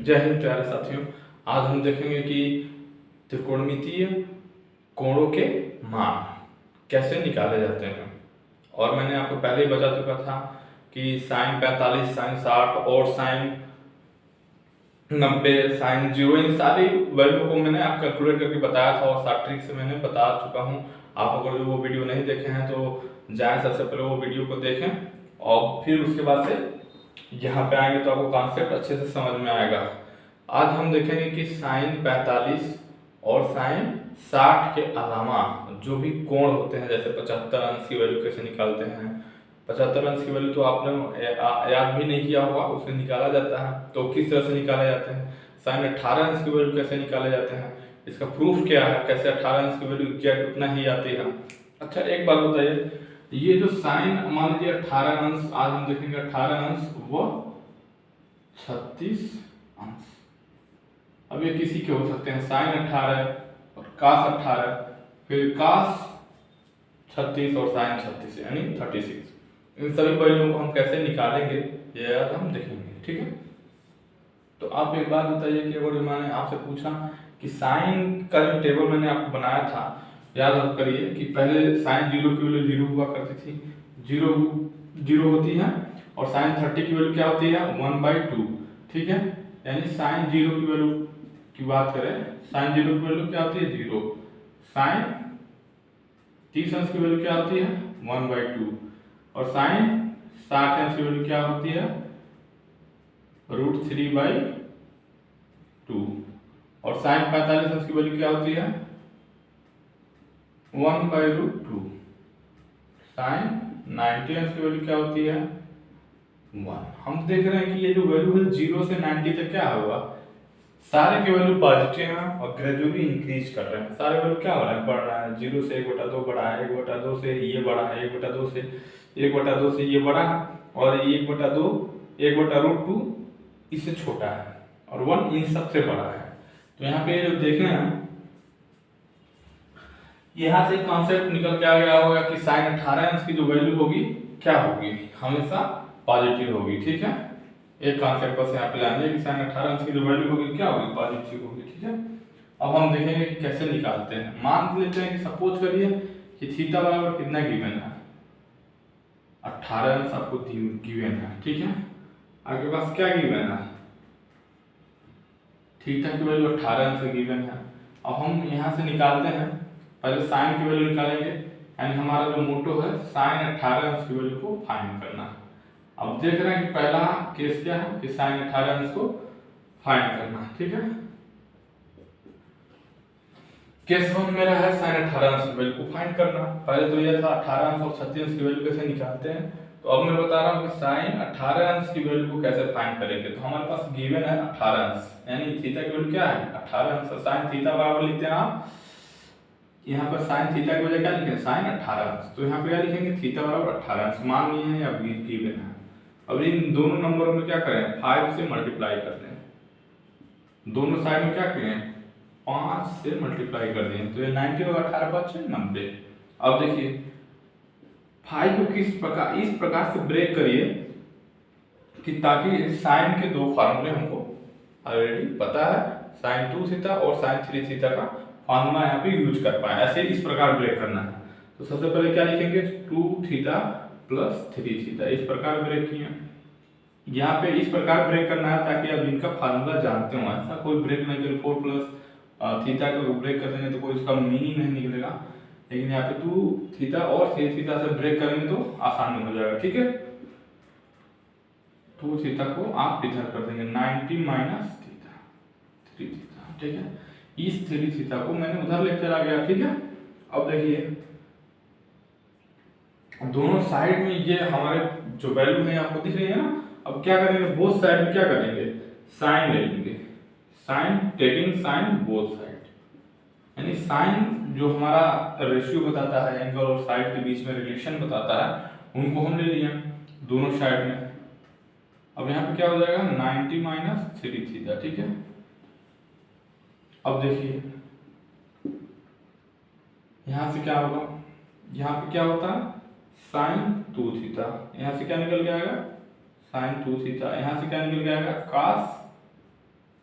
जय हिंद प्यारे साथियों। आज हम देखेंगे कि त्रिकोणमितीय कोणों के मान कैसे निकाले जाते हैं। और मैंने आपको पहले ही बता चुका था कि साइन 45, साइन 60 और साइन 90, साइन 0 इन सारी वैल्यू को मैंने आप कैलकुलेट करके बताया था और सारी ट्रिक से मैंने बता चुका हूँ। आप अगर जो वो वीडियो नहीं देखे हैं तो जाएं, सबसे पहले वो वीडियो को देखें और फिर उसके बाद से यहाँ पे आएंगे तो आपको कॉन्सेप्ट अच्छे से समझ में आएगा। आज हम देखेंगे कि साइन 45 और साइन 60 के अलावा जो भी कोण होते हैं, जैसे 75 अंश की वैल्यू कैसे निकालते हैं। 75 अंश की वैल्यू तो आपने याद भी नहीं किया होगा, उसे निकाला जाता है। तो किस तरह से निकाले जाते हैं। साइन 18 अंश की वैल्यू कैसे निकाले जाते हैं, इसका प्रूफ क्या है, कैसे 18 अंश की वैल्यू एग्जैक्ट उतना ही आती है। अच्छा एक बात बताइए, ये जो साइन मान लीजिए 18 अंश, आज हम देखेंगे 18 अंश व 36 अंश। अब ये किसी के हो सकते हैं, साइन 18 और कास 18, फिर कास 36 और साइन 36 यानी 36। इन सभी वैल्यूओं को हम कैसे निकालेंगे ये आज हम देखेंगे, ठीक है। तो आप एक बात बताइए कि अगर मैंने आपसे पूछा कि साइन का जो टेबल मैंने आपको बनाया था, याद करिए कि पहले साइन 0 की वैल्यू 0 हुआ करती थी, 0 होती है। और साइन 30 की वैल्यू क्या होती है 1/2, ठीक है। यानी साइन 0 की वैल्यू की बात करें, साइन 0 की वैल्यू क्या होती है 0। साइन 30 अंश की वैल्यू क्या होती है 1/2 और साइन 60 अंश की वैल्यू क्या होती है √3/2 और साइन 45 अंश की वैल्यू क्या होती है 1/√2। साइन 90 अंश की वैल्यू क्या होती है 1। हम देख रहे हैं कि ये जो वैल्यू है 0 से 90 तक क्या होगा, सारे के वैल्यू पॉजिटिव हैं और ग्रेजुअली इंक्रीज कर रहे हैं। सारे वैल्यू क्या हो रहा है, बढ़ रहा है। 0 से 1/2 बढ़ा है, 1/2 से ये बढ़ा है, 1/2 से 1/2 से ये बढ़ा है और 1/2 1/√2 इससे छोटा है और 1 इन सबसे बड़ा है। तो यहाँ पे जो देखें हैं, यहाँ से कॉन्सेप्ट निकल के आ गया होगा कि साइन 18 अंश की जो वैल्यू होगी क्या होगी, हमेशा पॉजिटिव होगी, ठीक है। एक कॉन्सेप्ट बस यहाँ पे लाएंगे कि साइन 18 अंश की जो वैल्यू होगी क्या होगी, पॉजिटिव होगी, ठीक है। अब हम देखेंगे कि कैसे निकालते हैं। मान लेते हैं कि सपोज करिए कि थीटा बराबर कितना गिवन है, 18 अंश आपको गिवन है, ठीक है। आपके पास क्या गिवन है, थीटा की वैल्यू 18 अंश गिवन है। अब हम यहाँ से निकालते हैं, पहले साइन की वैल्यू निकालेंगे, यानी हमारा जो मोटो है साइन 18 अंश की वैल्यू को फाइंड करना है। अब देख रहे हैं कि पहला केस क्या है कि साइन 18 अंश को फाइंड करना है, ठीक है। केस 1 मेरा है साइन 18 अंश की वैल्यू को फाइंड करना। पहले तो यह था 18 अंश और 36 अंश की वैल्यू कैसे निकालते हैं। तो अब मैं बता रहा हूँ कि साइन 18 अंश की वैल्यू को कैसे फाइंड करेंगे। तो हमारे पास गिवन है 18 अंश, यानी थीटा की वैल्यू क्या है 18 अंश। साइन थीटा बराबर लिखते हैं आप, यहाँ पर साइन थीटा की वजह क्या लिखें साइन 18 अंश। तो यहाँ पे क्या लिखेंगे थीटा बराबर 18 अंश, मान लिए हैं या गिवन है। अब इन दोनों नंबरों में क्या करें 5 से मल्टीप्लाई कर दें, दोनों साइड में क्या करें 5 से मल्टीप्लाई कर दें, तो ये 90 होगा, 18 बचे 90। अब देखिए 5 को किस प्रकार, इस प्रकार से ब्रेक करिए कि ताकि साइन के दो फार्मूले हमको ऑलरेडी पता है, साइन 2 थीटा और साइन 3 थीटा का फार्मूला यहाँ पे यूज कर पाए, ऐसे इस प्रकार ब्रेक करना है। तो सबसे पहले क्या लिखेंगे 2 थीटा प्लस 3 थीटा, इस प्रकार ब्रेक किए। यहाँ पे इस प्रकार ब्रेक करना है ताकि आप इनका फार्मूला जानते हो, ऐसा कोई ब्रेक नहीं करें 4 प्लस थीटा को ब्रेक कर देंगे तो कोई इसका मीनिंग नहीं निकलेगा। लेकिन यहाँ पे 2 थीटा और 3 थीटा से ब्रेक करेंगे तो आसानी हो जाएगा, ठीक है। 2 थीटा को आप इधर कर देंगे 90 माइनस थीटा 3 थीटा, ठीक है। इस 3 थीटा को मैंने उधर लेकर चला गया, ठीक है। अब देखिए दोनों साइड में ये हमारे जो वैल्यू है आपको दिख रही है ना। अब क्या करेंगे बोथ साइड में क्या करेंगे साइन ले लेंगे, sine taking sine both side, यानी साइन जो हमारा रेशियो बताता है, एंगल और साइड के बीच में रिलेशन बताता है, उनको हम ले लिए दोनों साइड में। अब यहाँ पे क्या हो जाएगा 90 माइनस 3 थीटा, ठीक है। अब देखिए यहाँ से क्या होगा, यहाँ पे क्या होता है साइन 2 थीटा, यहाँ से क्या निकल के आएगा साइन 2 थीटा, यहाँ से क्या निकल के आएगा कास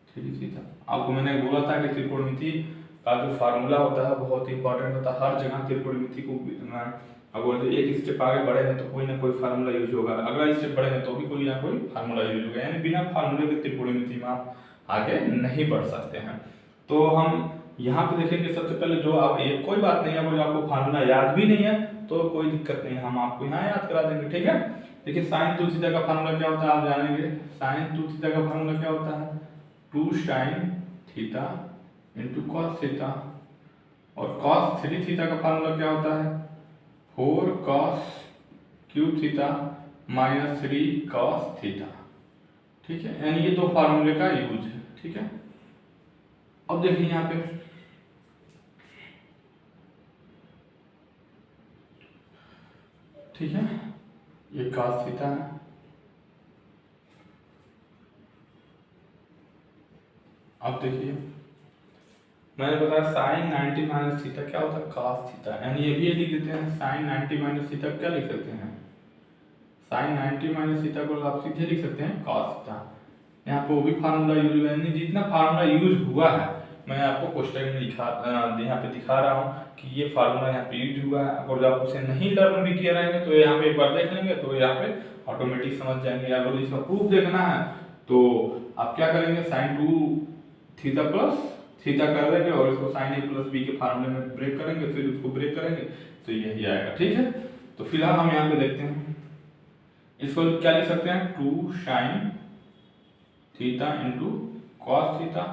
थ्री थीटा। आपको मैंने बोला था कि त्रिकोणमिति का जो फार्मूला होता है बहुत इंपॉर्टेंट होता है। हर जगह त्रिकोणमिति को अगर एक स्टेप आगे बढ़े हैं तो कोई ना कोई फार्मूला यूज होगा, अगला स्टेप बढ़े हैं तो भी कोई ना कोई फार्मूला यूज होगा, यानी बिना फार्मूले के त्रिकोणमिति में आप आगे नहीं बढ़ सकते हैं। तो हम यहाँ पे देखेंगे सबसे पहले जो आप ये कोई बात नहीं है, अगर आपको फार्मूला याद भी नहीं है तो कोई दिक्कत नहीं है, हम आपको यहाँ याद करा देंगे, ठीक है। देखिए साइन 2 थीटा का फार्मूला क्या होता है आप जानेंगे। साइन 2 थीटा का फार्मूला क्या होता है, 2 sine theta into cos theta, और कॉस 3 थीटा का फार्मूला क्या होता है, 4 cos cube theta minus 3 cos theta, ठीक है। यानी ये दो फार्मूले का यूज है, ठीक है। अब देखिए यहाँ पे ठीक है, ये कॉस थीटा है, अब देखिए मैंने बताया साइन 90 माइनस थीटा क्या होता है, कॉस थीटा, यानी ये भी लिख देते हैं साइन 90 माइनस थीटा क्या लिख सकते हैं, साइन 90 माइनस थीटा को आप सीधे लिख सकते हैं कॉस थीटा। यहाँ पे वो भी फार्मूला यूज हुआ है, जितना फार्मूला यूज हुआ है मैं आपको क्वेश्चन में यहाँ पे दिखा रहा हूँ कि ये फार्मूला यहाँ पे यूज हुआ है। अगर आप उसे नहीं लर्न भी किए रहेंगे तो यहाँ पे एक बार देख लेंगे तो यहाँ पे ऑटोमेटिक समझ जाएंगे। अगर इसका प्रूफ देखना है तो आप क्या करेंगे, साइन 2 थीटा प्लस थीटा कर देंगे और इसको साइन ए प्लस बी के फार्मूले में ब्रेक करेंगे, फिर उसको ब्रेक करेंगे तो यही आएगा, ठीक है। तो फिलहाल हम यहाँ पे देखते हैं, इसको क्या लिख सकते हैं, 2 sine theta into cos theta,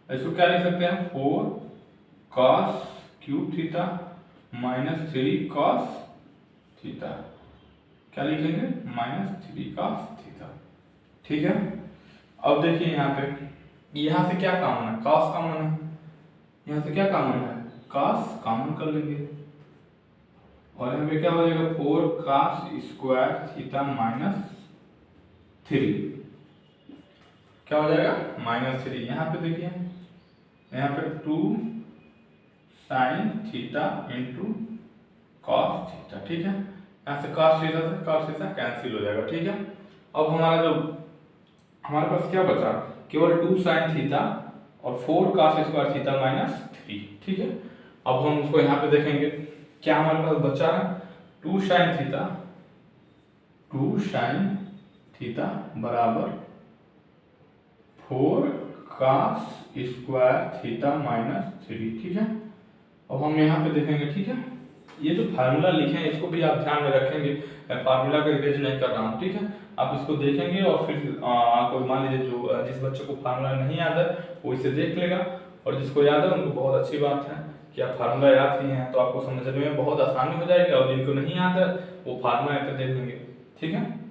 इसको क्या लिख सकते हैं 4 cos cube theta minus 3 cos theta, क्या लिखेंगे माइनस 3 कॉस थीटा, ठीक है। अब देखिए यहाँ पे यहाँ से क्या कॉमन है, कॉस कॉमन है, यहाँ से क्या कॉमन है, कॉस कॉमन कर लेंगे और यहाँ पे क्या हो जाएगा 4 कॉस स्क्वायर थीटा माइनस 3, क्या हो जाएगा माइनस 3। यहाँ पे देखिए यहाँ पे 2 sine theta into cos theta, ठीक है। यहाँ से कॉस थीटा कैंसिल हो जाएगा, ठीक है। अब हमारे पास क्या बचा, केवल 2 साइन थीटा और 4 कॉस स्क्वायर थीटा माइनस 3, ठीक है। अब हम उसको यहाँ पे देखेंगे क्या हमारे पास बचा है, 2 साइन थीटा बराबर 4 कॉस स्क्वायर थीटा माइनस 3, ठीक है। अब हम यहाँ पे देखेंगे, ठीक है। ये जो फार्मूला लिखे हैं इसको भी आप ध्यान में रखेंगे, फार्मूला का इरेज नहीं कर रहा हूँ, ठीक है। आप इसको देखेंगे और फिर कोई मान लीजिए जो जिस बच्चे को फार्मूला नहीं याद है वो इसे देख लेगा, और जिसको याद है उनको बहुत अच्छी बात है कि आप फार्मूला याद किए हैं तो आपको समझने में बहुत आसानी हो जाएगी, और जिनको नहीं याद है वो फार्मूला यहाँ पे देख लेंगे, ठीक है।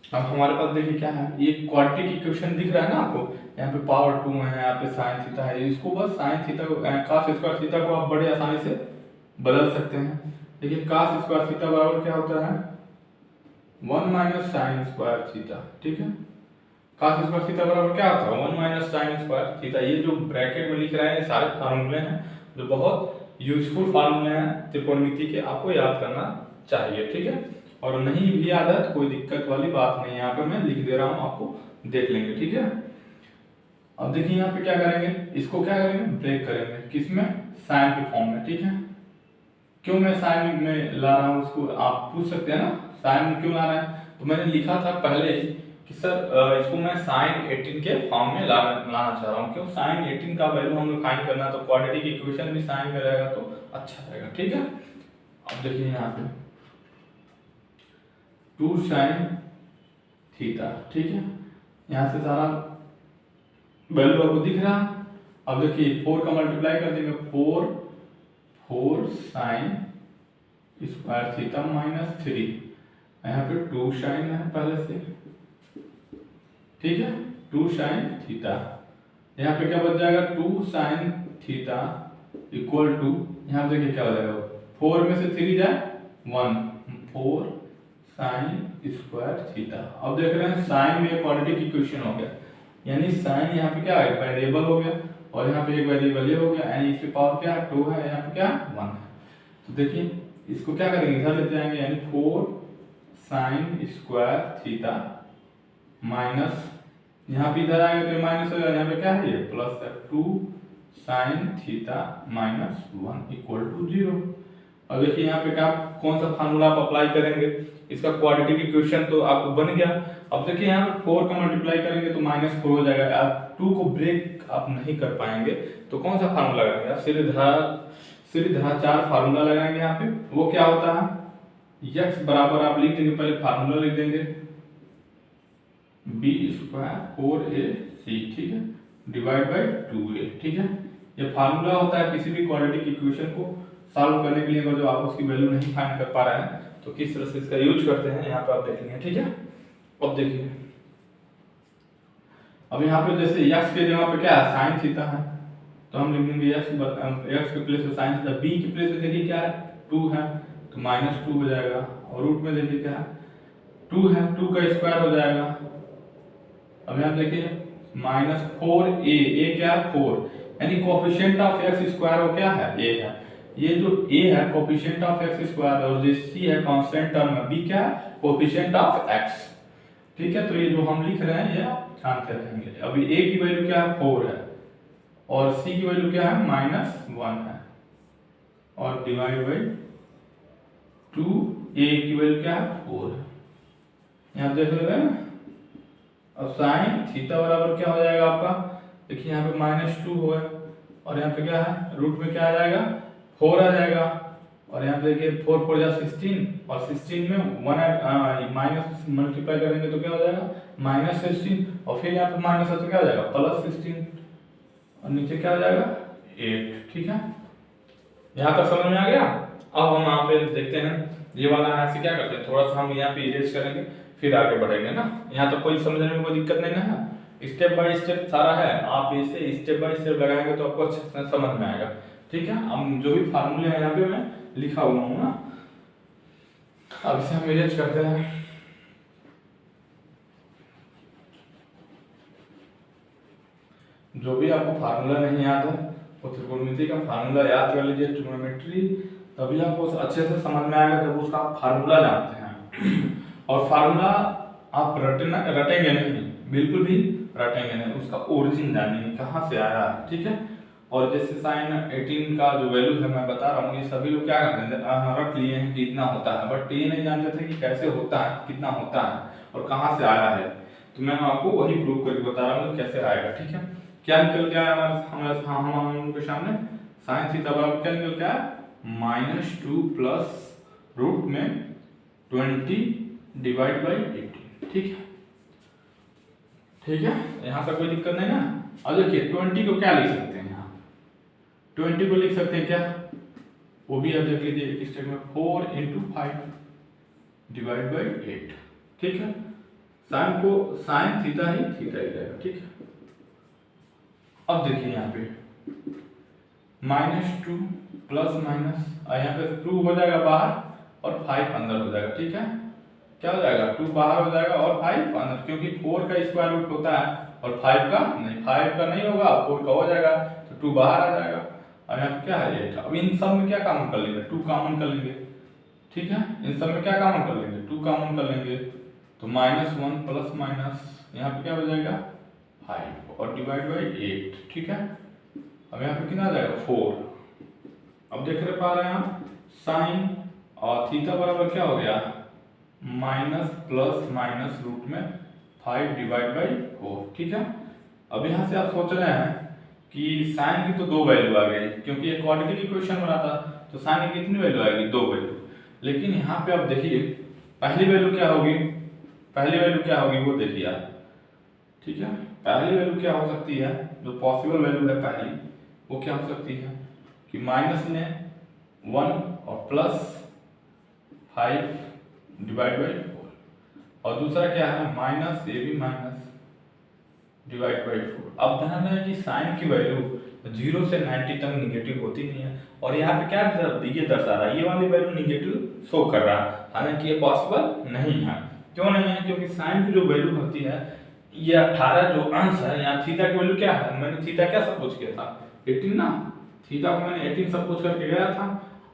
अब हमारे पास देखिए क्या है, ये क्वाड्रेटिक इक्वेशन दिख रहा है ना आपको, यहाँ पे पावर 2 है, यहाँ पे साइन थीटा है, इसको बस साइन थीटा को कॉस स्क्वायर थीटा को आप बड़े आसानी से बदल सकते हैं। देखिए कॉस स्क्वायर थीटा बराबर क्या होता है 1 माइनस साइन स्क्वायर थीटा, ठीक है। कॉस स्क्वायर थीटा बराबर क्या होता है 1 माइनस साइन स्क्वायर थीटा। ये जो ब्रैकेट में लिख रहे हैं ये सारे फार्मूले हैं जो बहुत यूजफुल फार्मूले हैं त्रिकोणमिति के, आपको याद करना चाहिए, ठीक है। और नहीं भी याद है तो कोई दिक्कत वाली बात नहीं है, यहाँ पे मैं लिख दे रहा हूँ, आपको देख लेंगे, ठीक है। अब देखिए यहाँ पे क्या करेंगे, इसको क्या करेंगे ब्रेक करेंगे, किसमें, साइन के फॉर्म में, ठीक है। क्यों मैं साइन में ला रहा हूँ उसको आप पूछ सकते हैं ना, साइन में क्यों ला रहे हैं, तो मैंने लिखा था पहले कि सर इसको मैं साइन 18 के फॉर्म में लाना चाह रहा हूँ। क्यों, साइन 18 का वैल्यू हमें फाइंड करना, तो क्वाड्रेटिक इक्वेशन भी साइन में रहेगा तो अच्छा रहेगा, ठीक है। अब देखिए यहाँ पे 2 साइन थीटा, ठीक है, यहाँ से सारा वैल्यू आपको दिख रहा है। अब देखिए 4 का मल्टीप्लाई कर देंगे, 4 साइन स्क्वायर थीटा माइनस 3, यहाँ पे 2 साइन है पहले से, ठीक है, 2 साइन थीटा, यहाँ पे क्या बच जाएगा 2 साइन थीटा इक्वल टू, यहाँ देखिए क्या हो जाएगा 4 में से 3 जाए 1, 4 साइन स्क्वायर थीटा। अब देख रहे हैं साइन में क्वाड्रेटिक इक्वेशन हो गया, यानी साइन यहाँ पे क्या है वेरिएबल हो गया, और यहाँ पे एक वेरिएबल ये हो गया, यानी इसकी पावर क्या 2 है, यहाँ पे क्या 1 है। तो देखिए इसको क्या करेंगे इधर लेते जाएंगे, यानी 4 साइन स्क्वायर थीटा माइनस यहाँ पे इधर आएगा तो माइनस हो जाएगा, यहाँ पे क्या है ये प्लस है 2 sine theta minus 1 equal to 0। अब देखिए यहाँ पे क्या कौन सा फार्मूला आप अप्लाई करेंगे, इसका क्वाड्रेटिक इक्वेशन तो आपको बन गया। अब देखिए यहाँ पे 4 का मल्टीप्लाई करेंगे तो -4 हो जाएगा। आप 2 को ब्रेक आप नहीं कर पाएंगे तो कौन सा फार्मूला लगाएंगे आप, सीधी धारा 4 फार्मूला लगाएंगे यहाँ पे। वो क्या होता है, x बराबर आप लिख देंगे, पहले फार्मूला लिख देंगे b² 4ac, ठीक है, डिवाइड बाई 2a, ठीक है। ये फार्मूला होता है किसी भी क्वाड्रेटिक इक्वेशन को सॉल्व करने के लिए, अगर जो आप उसकी वैल्यू नहीं फाइंड कर पा रहे हैं तो किस तरह से इसका यूज करते हैं यहाँ पे आप देखेंगे, ठीक है। अब देखिए अब यहाँ पे जैसे x के जगह पे क्या है साइन थीटा है, तो हम लिख देंगे x के प्लेस पे साइन थीटा, b के प्लेस पे देखिए क्या है 2 है तो -2 हो जाएगा, और रूट में देखिए क्या है 2 है, 2 का स्क्वायर हो जाएगा। अब यहाँ देखिए -4a, a क्या है 4, यानी कोएफिशिएंट ऑफ x स्क्वायर वो क्या है a है। ये जो a है कोएफिशिएंट ऑफ x स्क्वायर और जो c है कांस्टेंट टर्म है, b क्या है कोएफिशिएंट ऑफ x, ठीक है। तो ये जो हम लिख रहे हैं ये आप जानते रहेंगे। अभी a की वैल्यू क्या है 4 है और c की वैल्यू क्या है -1 है, और डिवाइड बाई 2, a की वैल्यू क्या है 4 है, यहाँ देख लेंगे ना। अब साइन थीटा बराबर क्या हो जाएगा आपका, देखिए यहाँ पे -2 होगा और यहाँ पे क्या है रूट में क्या आ जाएगा 4 आ जाएगा, और यहाँ पे देखिए 4 4 जा 16 और 16 में 1 माइनस मल्टीप्लाई करेंगे तो क्या हो जाएगा -16, और फिर यहाँ पे माइनस है तो क्या हो जाएगा +16, और नीचे क्या हो जाएगा 8, ठीक है। यहाँ तक समझ में आ गया। अब हम यहाँ पे देखते हैं ये वाला ऐसे क्या करते हैं, थोड़ा सा हम यहाँ पे इरेज करेंगे फिर आगे बढ़ेंगे ना। यहाँ तो कोई समझने में कोई दिक्कत नहीं ना है, स्टेप बाय स्टेप सारा है, आप इसे स्टेप बाय स्टेप लगाएंगे तो आपको अच्छे से समझ में आएगा, ठीक है। अब जो भी फार्मूले हैं यहाँ पे मैं लिखा हुआ हूँ ना, अब इसे हम इरेज करते हैं। जो भी आपको फार्मूला नहीं याद है वो त्रिकोणमिति का फार्मूला याद कर लीजिए, ट्रिग्नोमेट्री, तभी आपको अच्छे से समझ में आएगा जब उसका आप फार्मूला जानते हैं। और फार्मूला आप रटेंगे नहीं, बिल्कुल भी रटेंगे नहीं, उसका ओरिजिन जानिए कहाँ से आया है, ठीक है। और जैसे साइन 18 का जो वैल्यू है मैं बता रहा हूँ, ये सभी लोग क्या करते हैं रट लिए हैं कि इतना होता है, बट ये नहीं जानते थे कि कैसे होता है, कितना होता है और कहाँ से आया है। तो मैं आपको वही प्रूव करके बता रहा हूँ कैसे आएगा, ठीक है। क्या निकल के आया हम लोग के सामने, साइन थीटा बराबर क्या निकल के आया -2 प्लस रूट में 20 डिवाइड बाई 18, ठीक है, ठीक है। यहाँ तक कोई दिक्कत नहीं ना। अब देखिए 20 को क्या लिख सकते हैं, यहाँ 20 को लिख सकते हैं क्या, वो भी आप देख लीजिए एक स्टेप में 4 × 5 डिवाइड बाई 8, ठीक है। साइन को साइन थीटा ही रहेगा, ठीक है। अब देखिए यहाँ पे -2 प्लस माइनस, यहाँ पे 2 हो जाएगा बाहर और 5 अंदर हो जाएगा, ठीक है। क्या हो जाएगा 2 बाहर हो जाएगा और 5 अंदर, क्योंकि 4 का स्क्वायर रूट होता है और 5 का नहीं, 5 का नहीं होगा 4 का हो जाएगा, तो 2 बाहर आ जाएगा, और यहाँ पे क्या है 8। अब इन सब में क्या कॉमन कर लेंगे, 2 कॉमन कर लेंगे, ठीक है। इन सब में क्या कॉमन कर लेंगे 2 कॉमन कर लेंगे, तो -1 प्लस माइनस यहाँ पे क्या हो जाएगा 5 और डिवाइड बाई 8, ठीक है। अब यहाँ पे कितना आ जाएगा 4। अब देख रहे पा रहे हैं आप साइन और थीटा बराबर क्या हो गया माइनस प्लस माइनस रूट में 5 डिवाइड बाई 4, ठीक है। अब यहाँ से आप सोच रहे हैं कि साइन की तो 2 वैल्यू आ गई, क्योंकि ये क्वाड्रेटिक इक्वेशन बना था तो साइन की कितनी वैल्यू आएगी 2 वैल्यू। लेकिन यहाँ पे आप देखिए पहली वैल्यू क्या होगी, पहली वैल्यू क्या होगी वो देखिए आप, ठीक है। पहली वैल्यू क्या हो सकती है, जो पॉसिबल वैल्यू है पहली वो क्या हो सकती है कि माइनस में 1 और प्लस 5 डिवाइड बाई 4, और दूसरा क्या है माइनस ये भी माइनस डिवाइड बाई 4। अब ध्यान रहे कि साइन की वैल्यू 0 से 90 तक निगेटिव होती नहीं है, और यहाँ पे क्या ये दर्शा रहा है ये वाली वैल्यू निगेटिव शो कर रहा है, हालांकि ये पॉसिबल नहीं है। क्यों नहीं है, क्योंकि साइन की जो वैल्यू होती है ये 18 जो अंश है, यहाँ थीटा की वैल्यू क्या है, मैंने थीटा क्या सब कुछ किया था 18 ना, थीटा को मैंने 18 सब कुछ करके गया था।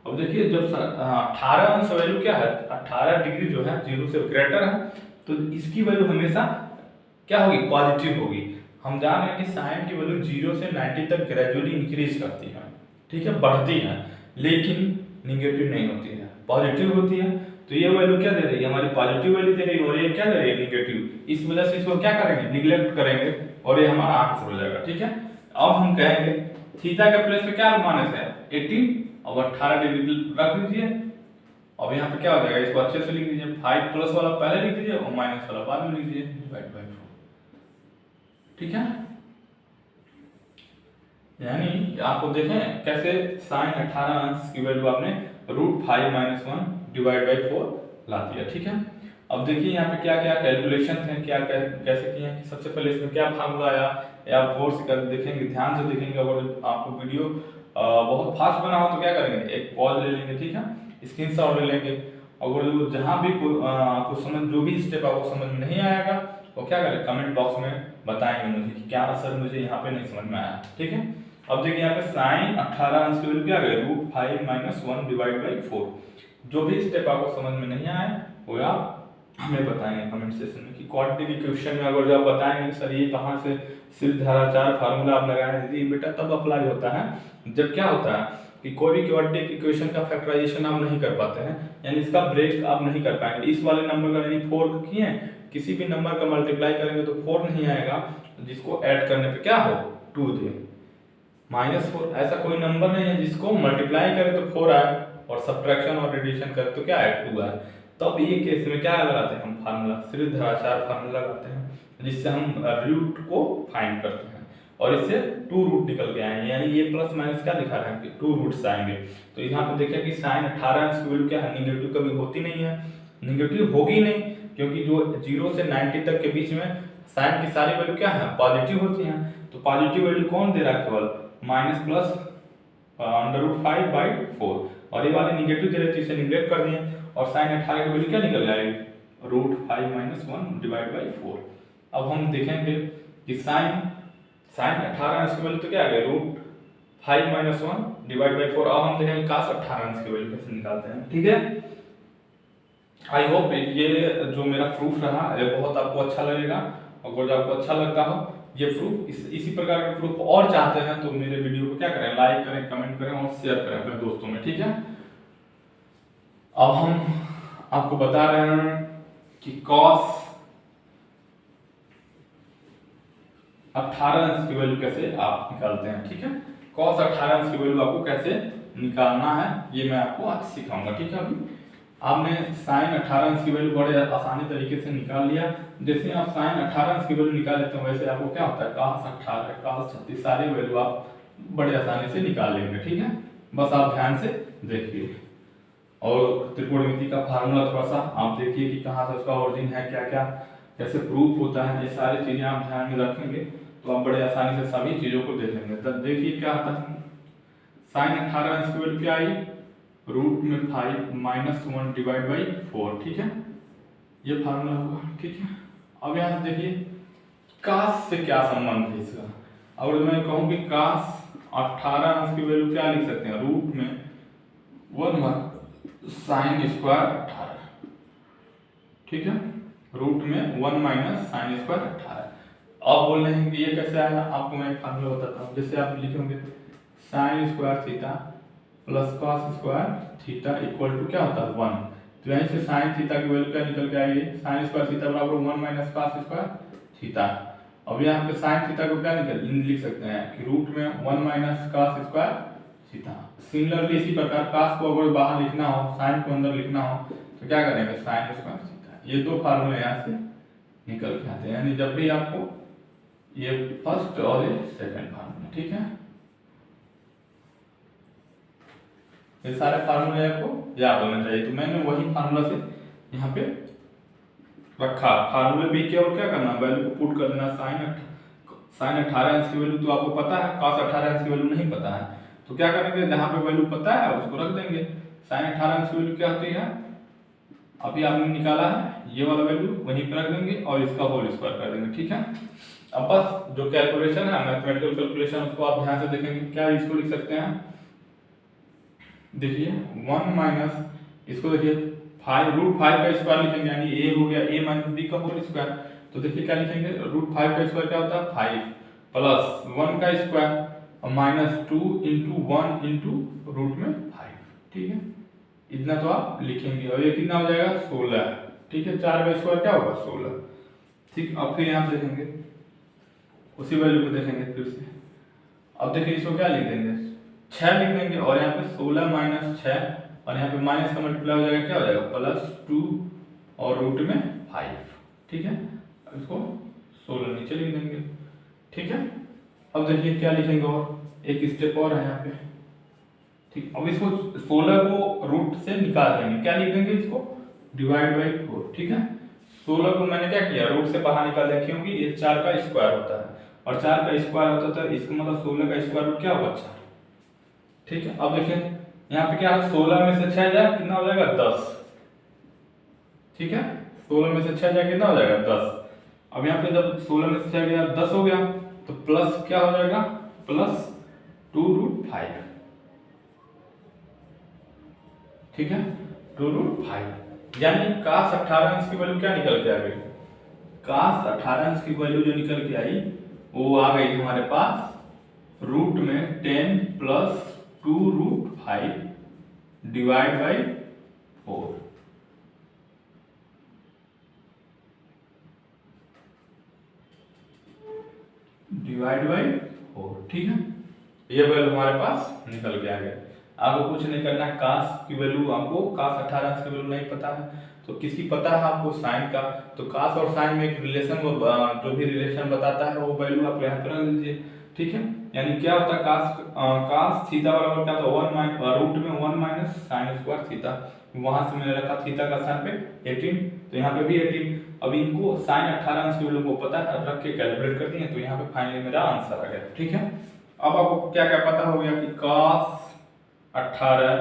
अब देखिए जब 18 अंश वैल्यू क्या है 18 डिग्री जो है 0 से ग्रेटर है, तो इसकी वैल्यू हमेशा क्या होगी, पॉजिटिव होगी। हम जान रहे हैं कि साइन की वैल्यू 0 से 90 तक ग्रेजुअली इंक्रीज करती है, ठीक है, बढ़ती है, लेकिन निगेटिव नहीं होती है, पॉजिटिव होती है। तो ये वैल्यू क्या दे रही है, हमारी पॉजिटिव वैल्यू दे रही है, और ये क्या दे रही है, निगेटिव। इस वजह से इसको क्या करेंगे, निगलेक्ट करेंगे, और ये हमारा आंसर हो जाएगा, ठीक है। अब हम कहेंगे थीटा के प्लेस पे क्या माइनस है, 18 और 18 डिग्री रख दीजिए। अब यहाँ पे क्या हो जाएगा, इसको अच्छे से लिख दीजिए, 5 प्लस वाला पहले लिख दीजिए और माइनस वाला बाद में लिख दीजिए, डिवाइड बाय 4, ठीक है। यानी आपको देखें कैसे साइन 18 अंश की वैल्यू आपने √5 - 1 डिवाइड बाय 4 ला दिया, ठीक है। अब देखिए यहाँ पे क्या क्या कैलकुलेशन हैं, क्या कैसे किए हैं। सबसे पहले इसमें क्या फार्मूला आया, या आप गौर से कर देखेंगे, ध्यान से देखेंगे। अगर आपको वीडियो बहुत फास्ट बना हो तो क्या करेंगे, एक पॉज ले लेंगे, ठीक है, स्क्रीनशॉट ले लेंगे। अगर जहाँ भी आपको समझ, जो भी स्टेप आपको समझ में नहीं आएगा वो क्या करें, कमेंट बॉक्स में बताएंगे मुझे कि क्या सर मुझे यहाँ पे नहीं समझ में आया, ठीक है। अब देखिए यहाँ पे साइन 18 अंश की वैल्यू क्या गई, √5 - 1 डिवाइड बाई 4। जो भी स्टेप आपको समझ में नहीं आए वो आप हमें बताएंगे कमेंट सेक्शन में कि क्वाड्रेटिक इक्वेशन में अगर जब बताएंगे सर ये कहाँ से सिद्ध धाराचार फार्मूला आप लगाए दी बेटा, तब अप्लाई होता है। जब क्या होता है कि कोई भी क्वाड्रेटिक इक्वेशन का फैक्टराइजेशन आप नहीं कर पाते हैं, यानी इसका ब्रेक आप नहीं कर पाएंगे। इस वाले नंबर का यानी 4 किए, किसी भी नंबर का मल्टीप्लाई करेंगे तो 4 नहीं आएगा, जिसको ऐड करने पे क्या हो, 2 दे, -4। ऐसा कोई नंबर नहीं है जिसको मल्टीप्लाई करें तो 4 आए और सब्ट्रैक्शन और एडिशन करें तो क्या आए, 2 आए। तब ये केस में क्या लगाते हैं हम, फार्मूला, सिद्ध धाराचार फार्मूला लगाते हैं, जिससे हम रूट को फाइंड करते हैं, और इससे 2 रूट निकल के आएंगे। यानी ये प्लस माइनस क्या दिखा रहे हैं कि 2 रूट्स आएंगे। तो यहाँ पे देखें कि साइन 18 अंश की वैल्यू क्या है, निगेटिव कभी होती नहीं है, निगेटिव होगी नहीं, क्योंकि जो 0 से 90 तक के बीच में साइन की सारी वैल्यू क्या है, पॉजिटिव होती हैं। तो पॉजिटिव वैल्यू कौन दे रहा है, केवल माइनस प्लस √5/4, और ये वाली निगेटिव दे रही थी, इसे निगलेक्ट कर दिए, और साइन 18 की वैल्यू क्या निकल जाएगी, √5 - 1 डिवाइड बाई 4। अब हम देखेंगे कि साइन 18 अंश की वैल्यू तो क्या आ गई, √5 - 1 डिवाइड बाई 4। अब हम देखेंगे cos 18 अंश की वैल्यू कैसे निकालते हैं, ठीक है। आई होप ये जो मेरा प्रूफ रहा ये बहुत आपको अच्छा लगेगा। अगर आपको अच्छा लगता हो ये प्रूफ, इसी प्रकार के प्रूफ और चाहते हैं तो मेरे वीडियो को क्या करें, लाइक करें, कमेंट करें और शेयर करें अपने दोस्तों में, ठीक है। अब हम आपको बता रहे हैं कि cos 18 अंश की वैल्यू कैसे आप निकालते हैं, ठीक है। cos 18 अंश की वैल्यू आपको कैसे निकालना है ये मैं आपको आज सिखाऊंगा, ठीक है। अभी आपने साइन 18 अंश की वैल्यू बड़े आसानी तरीके से निकाल लिया। जैसे आप साइन 18 अंश की वैल्यू निकाल लेते हैं, वैसे आपको क्या होता है, cos 18, cos 36 सारे वैल्यू आप बड़े आसानी से निकाल लेंगे, ठीक है। बस आप ध्यान से देखिए, और त्रिकोणमिति का फार्मूला थोड़ा सा आप देखिए कि कहाँ से उसका ओरिजिन है, क्या क्या कैसे प्रूफ होता है, ये सारी चीजें आप ध्यान में रखेंगे तो आप बड़े आसानी से सभी चीजों को देख लेंगे। तब देखिए क्या आता है, साइन 18 अंश की वैल्यू क्या आई, √5 - 1 डिवाइड बाई 4, ठीक है, ये फार्मूला हुआ, ठीक है। अब यहाँ से देखिए cos से क्या संबंध है इसका। अगर मैं कहूँ कि cos 18 अंश की वैल्यू क्या लिख सकते हैं, रूट में 1 साइन स्क्वायर 18, ठीक है, रूट में 1 - साइन स्क्वायर 18। अब बोल रहे हैं कि ये कैसे आया, आपको मैं एक फार्मूला बताता हूँ। जैसे आप लिखेंगे sine square theta plus cos square theta equal to क्या होता है 1, तो यहीं से साइन थीटा की वैल्यू क्या निकल के आएगी, साइन स्क्वायर थीटा बराबर 1 - कॉस स्क्वायर थीटा। अब यहाँ पे साइन थीटा को क्या लिख सकते हैं कि रूट में 1 - कॉस स्क्वायर थीटा। सिमिलरली इसी प्रकार कॉस को अगर बाहर लिखना हो, साइन को अंदर लिखना हो तो क्या करेंगे, साइन स्क्वायर थीटा। ये दो फार्मूले यहाँ से निकल के आते हैं, यानी जब भी आपको ये फर्स्ट और ये सेकंड फार्मूला, ठीक है। ये सारे फार्मूले आपको याद होना चाहिए, तो मैंने वही फार्मूला से यहाँ पे रखा। फार्मूले पे क्या और क्या करना, वैल्यू को पुट कर देना। साइन 18 अंश की वैल्यू तो आपको पता है, cos 18 अंश की वैल्यू नहीं पता है, तो क्या करेंगे, जहाँ पे वैल्यू पता है उसको रख देंगे। साइन 18 अंश की वैल्यू क्या होती है, अभी आपने निकाला है, ये वाला वैल्यू वहीं पर रख देंगे और इसका होल स्क्वायर कर देंगे, ठीक है। अब बस जो कैलकुलेशन है, मैथमेटिकल कैलकुलेशन, उसको आप ध्यान से देखेंगे। क्या इसको लिख सकते हैं, देखिए 1 इसको देखिए √5 का स्क्वायर लिखेंगे, यानी a हो गया a - b का होल स्क्वायर। तो देखिए क्या लिखेंगे, √5 का स्क्वायर क्या होता है 5 प्लस 1 का स्क्वायर और -2 इंटू 1 इंटू √5, ठीक है। इतना तो आप लिखेंगे और ये कितना हो जाएगा 16, ठीक है। 4 का स्क्वायर क्या होगा 16, ठीक। अब फिर यहाँ देखेंगे उसी वैल्यू को देखेंगे फिर से। अब देखिए इसको क्या लिख देंगे 6 लिख देंगे और यहाँ पे 16 माइनस 6 और यहाँ पे माइनस का मल्टीप्लाई हो जाएगा क्या हो जाएगा +2 और √5, ठीक है। अब इसको 16 नीचे लिख देंगे, ठीक है। अब देखिए क्या लिखेंगे और एक स्टेप और है यहाँ पे, ठीक। अब इसको 16 को रूट से निकाल देंगे, क्या लिख देंगे इसको डिवाइड बाई 4, ठीक है। 16 को मैंने क्या किया रूट से बाहर निकाल दिया क्योंकि ये 4 का स्क्वायर होता है और 4 का स्क्वायर होता है इसका मतलब 16 का स्क्वायर रूट क्या होगा 4, ठीक है। अब देखिए यहाँ पे क्या है 16 में से 6 जाए कितना हो जाएगा 10, ठीक है। 16 में से 6 जाए कितना हो जाएगा 10। अब यहाँ पे जब 16 में से 6 गया 10 हो गया तो प्लस क्या हो जाएगा +2√5, ठीक है 2√5। यानी cos 18 इंच की वैल्यू क्या निकल के आ गई, cos 18 इंच की वैल्यू जो निकल के आई वो आ गई हमारे पास रूट में 10 + 2√5 डिवाइड बाई 4, डिवाइड बाई 4, ठीक है। ये वैल्यू हमारे पास निकल के आ गया। आपको कुछ नहीं करना है, cos की वैल्यू आपको cos 18 की वैल्यू नहीं पता है तो किसकी पता है आपको sin का, तो cos और sin में एक रिलेशन जो भी रिलेशन बताता है वो वैल्यू आप यहाँ पर रख लीजिए, ठीक है। यानी क्या होता है cos थीटा बराबर क्या होता है रूट में 1 माइनस sin स्क्वायर थीटा, वहां से मैंने रखा थीटा का स्थान पे 18 तो यहाँ पे भी 18। अब इनको sin 18 की वैल्यू को पता है रख के कैलकुलेट कर दिए तो यहाँ पे फाइनली मेरा आंसर आ गया, ठीक है। अब आपको क्या क्या पता हो गया कि cos 18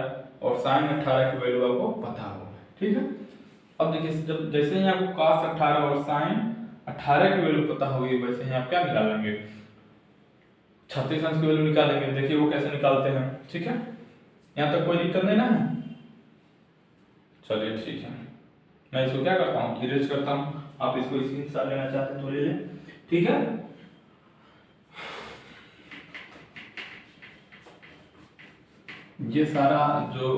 और sin 18 की वैल्यू आपको पता होगा, ठीक है। अब देखिए जब जैसे ही आपको cos 18 और sin 18 की वैल्यू पता होगी वैसे ही आप क्या निकालेंगे 36 अंश की वैल्यू निकालेंगे। देखिए वो कैसे निकालते हैं, ठीक है। यहाँ तक कोई दिक्कत नहीं ना है, चलिए ठीक है। मैं इसको क्या करता हूँ इरेज करता हूँ, आप इसको स्क्रीनशॉट लेना चाहते हैं तो ले लें, ठीक है। ये सारा जो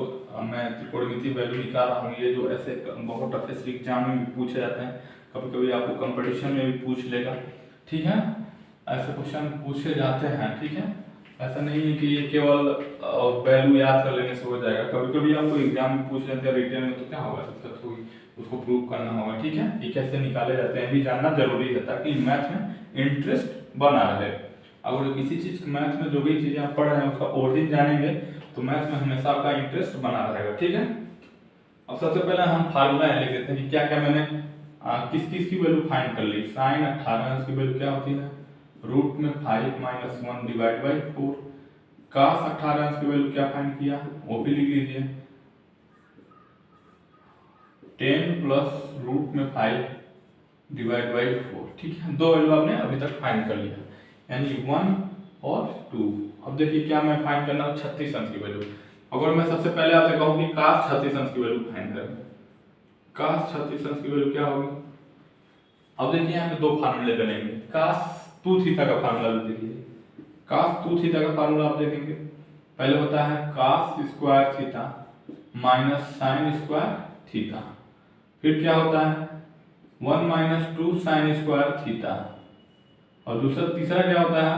मैं त्रिकोणमिति वैल्यू निकाल रहा हूँ ये जो ऐसे बहुत टफेस्ट एग्जाम में भी पूछे जाते हैं, कभी कभी आपको कंपटीशन में भी पूछ लेगा, ठीक है। ऐसे क्वेश्चन पूछे जाते हैं, ठीक है। ऐसा नहीं है कि ये केवल वैल्यू याद कर लेने से हो जाएगा, कभी कभी आपको एग्जाम में पूछ लेते हैं रिटर्न में तो क्या होगा दिक्कत होगी, उसको प्रूव करना होगा, ठीक है। ये कैसे निकाले जाते हैं भी जानना जरूरी है ताकि मैथ में इंटरेस्ट बना रहे। अगर किसी चीज मैथ में जो भी चीजें आप पढ़ रहे हैं उसका ओरिजिन जानेंगे तो मैथ में हमेशा आपका इंटरेस्ट बना रहेगा, ठीक है। अब सबसे पहले हम फार्मूला लिख देते हैं कि क्या क्या मैंने किस किस की वैल्यू फाइंड कर ली। sin 18 की वैल्यू क्या होती है रूट में 5 माइनस 1 डिवाइड बाई 4। cos 18 की वैल्यू क्या फाइंड किया वो भी लिख लीजिए 10 प्लस रूट में 5 डिवाइड बाई 4, ठीक है। दो वैल्यू आपने अभी तक फाइंड कर लिया यानी 1 और 2। अब देखिए क्या मैं फाइंड करना हूँ 36 अंश की वैल्यू। अगर मैं सबसे पहले आपसे कहूँ कि cos 36 अंश की वैल्यू फाइंड करें, cos 36 अंश की वैल्यू क्या होगी। अब देखिए यहाँ पे दो फार्मूले बनेंगे, cos 2 थीटा का फार्मूला देखिए, cos 2 थीटा का फार्मूला आप देखेंगे पहले होता है cos square theta minus sin square theta, फिर क्या होता है 1 माइनस 2 sin स्क्वायर थीटा और दूसरा तीसरा क्या होता है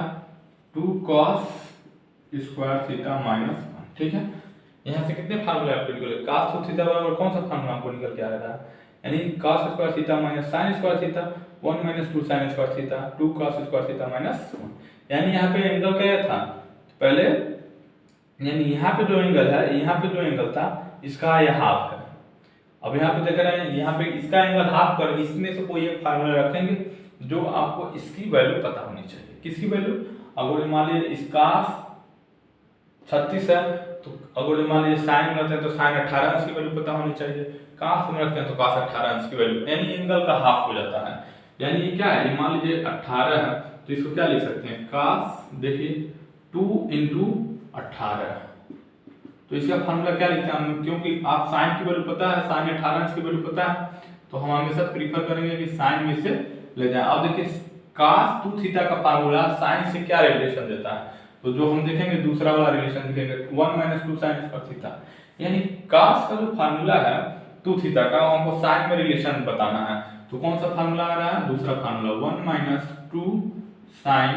2 cos स्क्वायर थीटा माइनस 1, ठीक है। यहाँ से कितने फार्मूले आपको निकले cos 2 थीटा बराबर कौन सा फार्मूला आपको निकल के आ रहा है यानी cos square theta minus sin square theta 1 minus 2 sin square theta 2 cos square theta minus 1। यानी यहाँ पे एंगल क्या था पहले, यानी यहाँ पे जो एंगल है यहाँ पे जो एंगल था इसका यह हाफ है। अब यहाँ पे देख रहे हैं यहाँ पे इसका एंगल हाफ कर इसमें से कोई एक फार्मूला रखेंगे जो आपको इसकी वैल्यू पता होनी चाहिए। किसकी वैल्यू, अगर मान लीजिए इसका 36 है तो अगर मान लीजिए साइन रखते हैं तो साइन 18 अंश की वैल्यू पता होनी चाहिए, कास में रखते हैं तो कास 18 अंश की वैल्यू, यानी एंगल का हाफ हो जाता है। यानी ये क्या है मान लीजिए 18 है तो इसको क्या लिख सकते हैं कास देखिए 2 × 18, तो इसका फार्मूला क्या लिखते हैं हम, क्योंकि आप साइन की वैल्यू पता है साइन 18 अंश की वैल्यू पता है तो हम हमेशा प्रीफर करेंगे कि साइन में से ले जाएं। अब देखिए cos 2 थीटा का फार्मूला sin से क्या रिलेशन देता है, तो जो हम देखेंगे दूसरा वाला रिलेशन देखेंगे 1 - 2 sin स्क्वायर थीटा, यानी cos का जो फार्मूला है 2 थीटा का हमको sin में रिलेशन बताना है। तो कौन सा फार्मूला आ रहा है, दूसरा फार्मूला 1 - 2 sin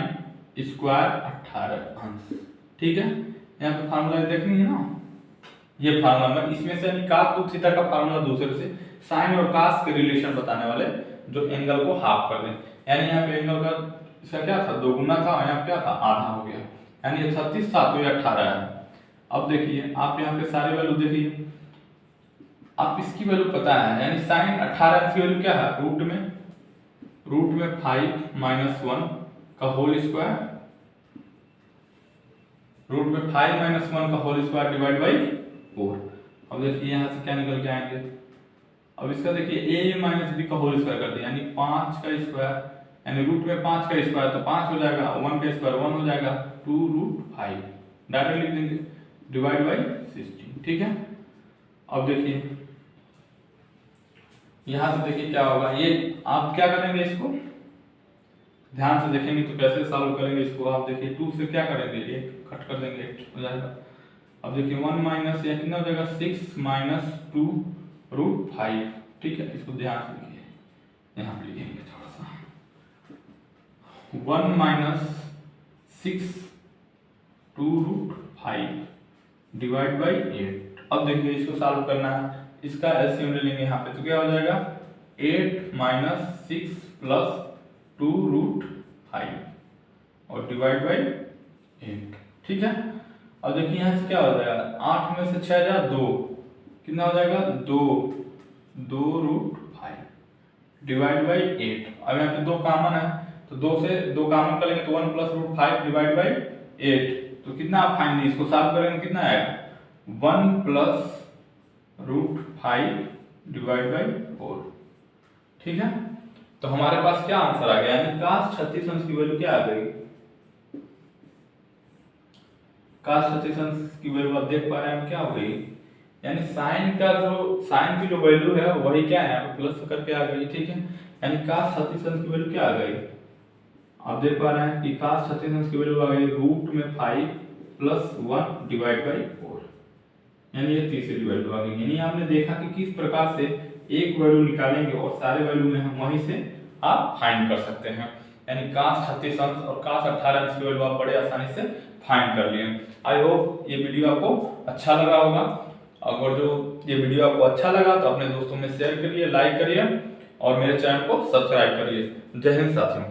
स्क्वायर 18 अंश। ठीक है, यहाँ पे फार्मूला देखनी है ना, ये फार्मूला में इसमें से cos 2 थीटा का फार्मूला दूसरे से sin और cos के रिलेशन बताने वाले जो एंगल को हाफ कर दें, यानी यहाँ पे एंगल का इसका क्या था, 2 गुना था, यहाँ क्या था, आधा हो गया, यानी ये 36 था तो ये 18 है। अब देखिए आप यहाँ पे सारे वैल्यू देखिए, आप इसकी वैल्यू पता है, यानी sin 18 की वैल्यू क्या है, रूट में 5 - 1 का होल स्क्वायर, रूट में 5 - 1 का होल स्क्वायर डिवाइड बाई 4। अब देखिए यहाँ से क्या निकल के आएंगे, अब इसका देखिए a - b का होल स्क्वायर कर दिया, यानी 5 का स्क्वायर, यानी रूट में 5 का स्क्वायर तो 5 हो जाएगा, 1 का स्क्वायर 1 हो जाएगा, 2√5 डायरेक्ट लिख देंगे डिवाइड बाई 16। ठीक है, अब देखिए यहाँ से देखिए क्या होगा, ये आप क्या करेंगे, इसको ध्यान से देखेंगे तो कैसे सॉल्व करेंगे इसको। आप देखिए 2 से क्या करेंगे, 1 कट कर देंगे, 8 हो जाएगा। अब देखिए 1 माइनस या कितना हो जाएगा, 6 - 2√5। ठीक है, इसको ध्यान से देखिए, यहाँ पे लिखेंगे थोड़ा सा 1 - 6 2√5 डिवाइड बाई 8। अब देखिए इसको सॉल्व करना है, इसका एलसीएम ले लेंगे यहाँ पे, तो क्या हो जाएगा 8 - 6 + 2√5 और डिवाइड बाई 8। ठीक है, अब देखिए यहाँ से क्या हो जाएगा, 8 में से 6 जा 2, कितना हो जाएगा 2√5 डिवाइड बाई 8। अब यहाँ पे 2 कॉमन है तो 2 से 2 कॉमन करेंगे तो 1 + √5 डिवाइड बाई 8, तो कितना आप फाइनली इसको सॉल्व करेंगे कितना आएगा, 1 + √5 डिवाइड बाई 4। ठीक है, तो हमारे पास क्या आंसर आ गया, यानी cos 36 अंश की वैल्यू क्या आ गई, cos 36 अंश की वैल्यू आप देख पा रहे हैं क्या हो गई, यानी sin की जो वैल्यू है वही क्या है, प्लस करके आ गई। ठीक है, यानी cos 36 अंश की वैल्यू क्या आ गई, आप देख पा रहे हैं कि cos 36 अंश की वैल्यू आ गई रूट में 5 + 1 डिवाइड बाई 4, यानी ये तीसरी वैल्यू आ गई। यानी आपने देखा कि किस प्रकार से एक वैल्यू निकालेंगे और सारे वैल्यू में हम वहीं से आप फाइंड कर सकते हैं, यानी cos 36 अंश और cos 18 अंश की वैल्यू आप बड़े आसानी से फाइंड कर लिए। आई होप ये वीडियो आपको अच्छा लगा होगा, अगर जो ये वीडियो आपको अच्छा लगा तो अपने दोस्तों में शेयर करिए, लाइक करिए और मेरे चैनल को सब्सक्राइब करिए। जय हिंद साथियों।